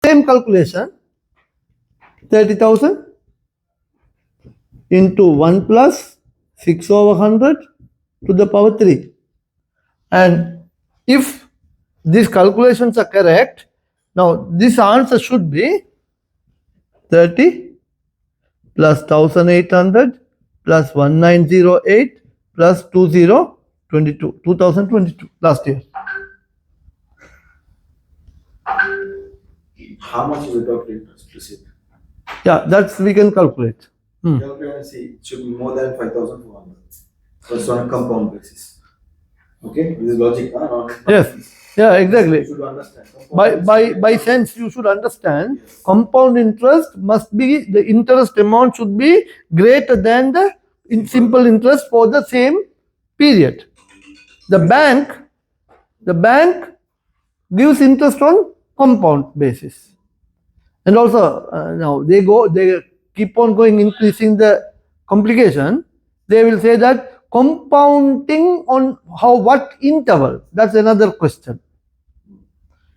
same calculation, 30,000 into 1 plus 6 over 100 to the power 3. And if these calculations are correct, now this answer should be 30 plus 1800 plus 1908 plus 2022 last year. How much is the total interest received? Yeah, that's we can calculate. See, it should be more than 5,400. So it's on a compound basis. Okay, this is logic. No? Yes, yeah, exactly. You should understand. By sense, you should understand. Yes. Compound interest must be, the interest amount should be greater than the simple interest for the same period. The bank gives interest on compound basis, and also now they keep on going, increasing the complication. They will say that compounding on what interval? That's another question.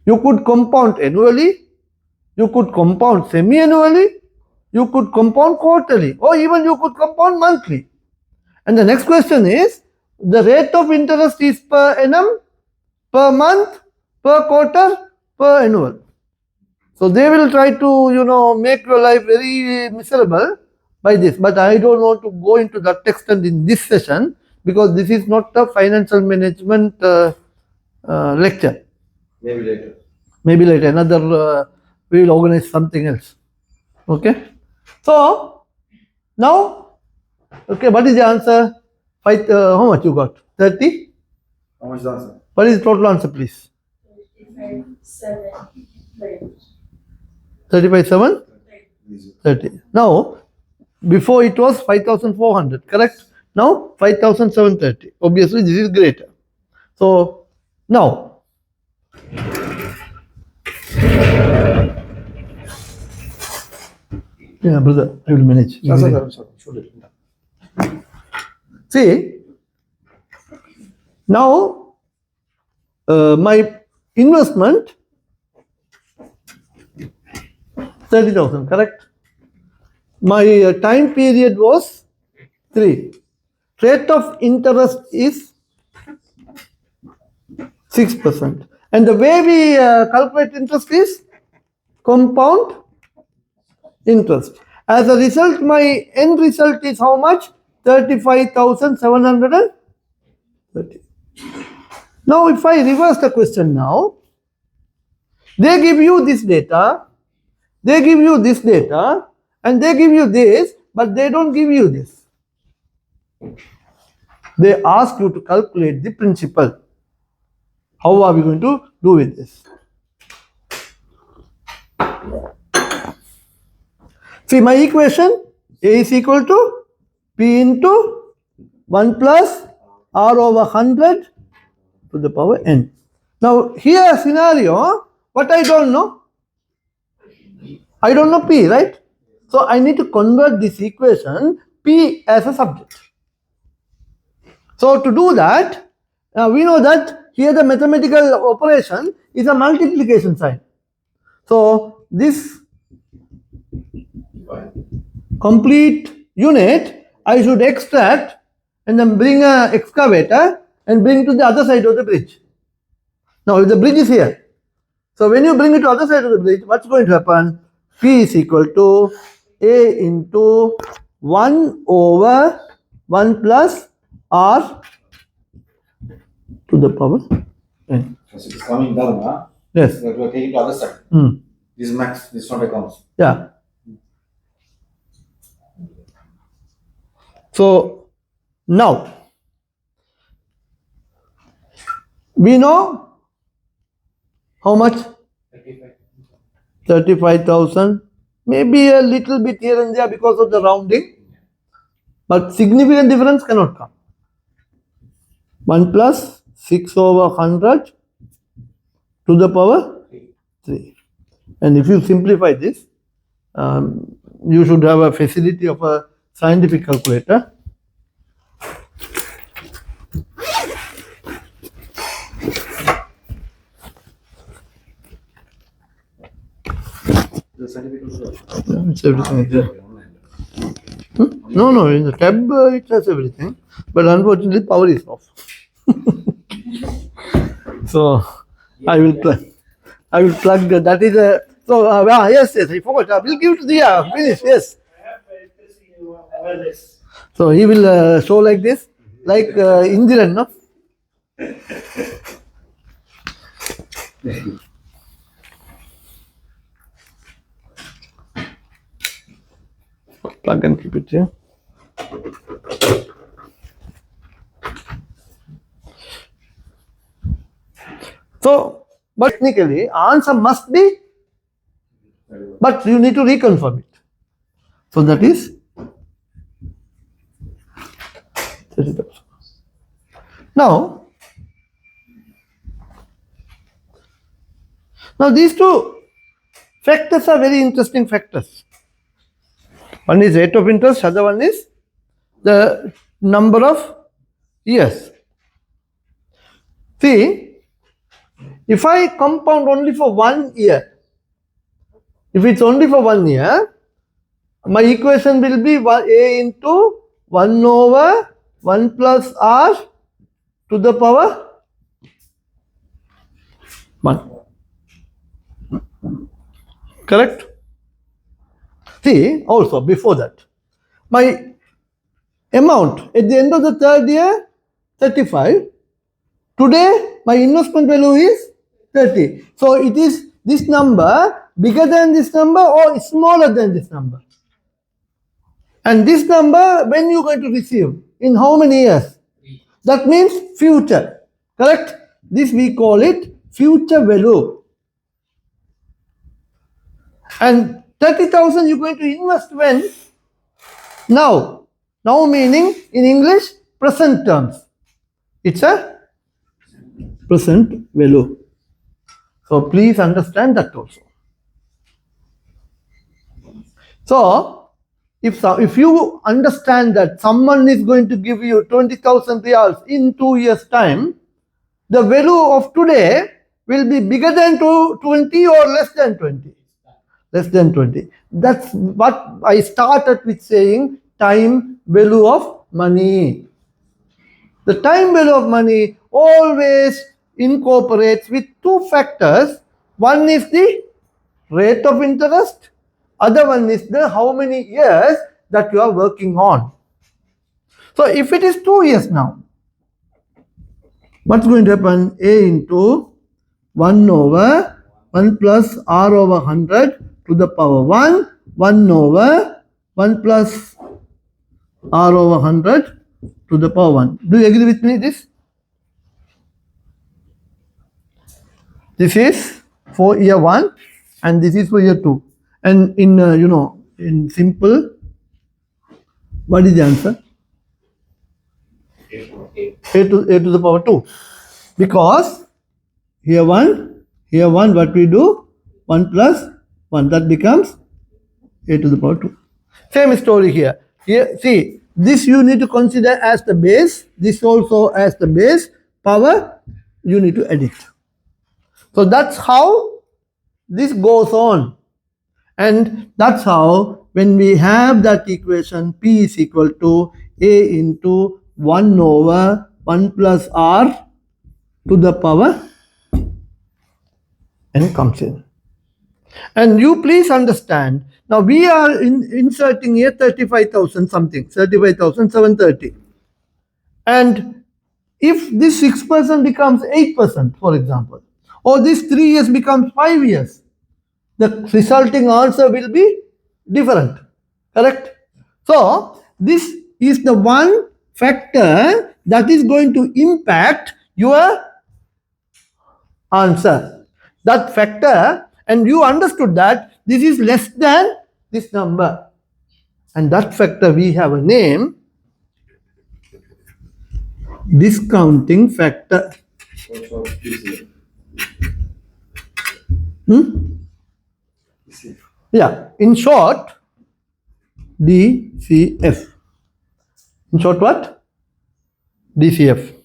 You could compound annually, you could compound semi-annually, you could compound quarterly, or even you could compound monthly. And the next question is, the rate of interest is per annum, per month, per quarter, per annual. So they will try to, make your life very miserable by this. But I don't want to go into that extent in this session, because this is not a financial management lecture. Maybe later. Another, we will organize something else. Okay. So now, okay, what is the answer? How much you got? 30? How much is the answer? What is the total answer, please? 35,700? 30. Now, before it was 5,400, correct? Now, 5,730. Obviously, this is greater. So, now, yeah, brother, I will manage. See, now, my investment, 30,000, correct? My time period was 3. Rate of interest is 6%. And the way we calculate interest is compound interest. As a result, my end result is how much? 35,730. Now, if I reverse the question now, they give you this data, they give you this data, and they give you this, but they don't give you this. They ask you to calculate the principal. How are we going to do with this? See, my equation, A is equal to P into 1 plus R over 100 to the power n. Now, here scenario, what I don't know? I don't know P, right? So, I need to convert this equation P as a subject. So, to do that, we know that here the mathematical operation is a multiplication sign. So, this complete unit I should extract and then bring an excavator and bring to the other side of the bridge. Now, if the bridge is here, so when you bring it to the other side of the bridge, what's going to happen? P is equal to A into 1 over 1 plus R to the power n. So it is coming down, huh? Yes. You have to take it to the other side. This is max, this is not accounts. Yeah. So, now, we know how much? 35,000. Maybe a little bit here and there because of the rounding. But significant difference cannot come. 1 plus 6 over 100 to the power 3. And if you simplify this, you should have a facility of a scientific calculator. The certificate Yeah, it's everything is there. No, in the tab it has everything, but unfortunately power is off. So I will plug. I will plug that. That is a so. Yes, I forgot. I will give to the finish. Yes. So he will show like this, like Indiran, no? Plug and keep it here. So, but technically, answer must be, but you need to reconfirm it. So that is 30,000. Now these two factors are very interesting factors. One is rate of interest, other one is the number of years. See, if I compound only for 1 year, if it's only for 1 year, my equation will be a into 1 over 1 plus r to the power 1. Correct? See, also before that, my amount at the end of the third year, 35. Today, my investment value is 30. So it is this number bigger than this number or smaller than this number. And this number, when you going to receive? In how many years? That means future. Correct? This we call it future value. And 30,000 you're going to invest when? Now. Now meaning in English, present terms. It's a present value. So please understand that also. So if you understand that someone is going to give you 20,000 riyals in 2 years' time, the value of today will be bigger than 20 or less than 20. Less than 20. That's what I started with saying, time value of money. The time value of money always incorporates with two factors. One is the rate of interest, other one is the how many years that you are working on. So if it is 2 years now, what's going to happen? A into 1 over 1 plus r over 100 to the power 1, 1 over 1 plus r over 100 to the power 1. Do you agree with me this? This is for year 1 and this is for year 2. And in, in simple, what is the answer? A to the power 2. Because here 1, what we do? 1 plus 1. That becomes a to the power 2. Same story here. Here, see, this you need to consider as the base. This also as the base. Power, you need to add it. So that's how this goes on. And that's how when we have that equation, P is equal to A into 1 over 1 plus R to the power N comes in. And you please understand, now we are inserting here 35,000 something, 35,730. And if this 6% becomes 8%, for example, or this 3 years becomes 5 years, the resulting answer will be different. Correct? So, this is the one factor that is going to impact your answer. That factor, and you understood that this is less than this number. And that factor we have a name, discounting factor. Yeah, in short, DCF. In short, what? DCF.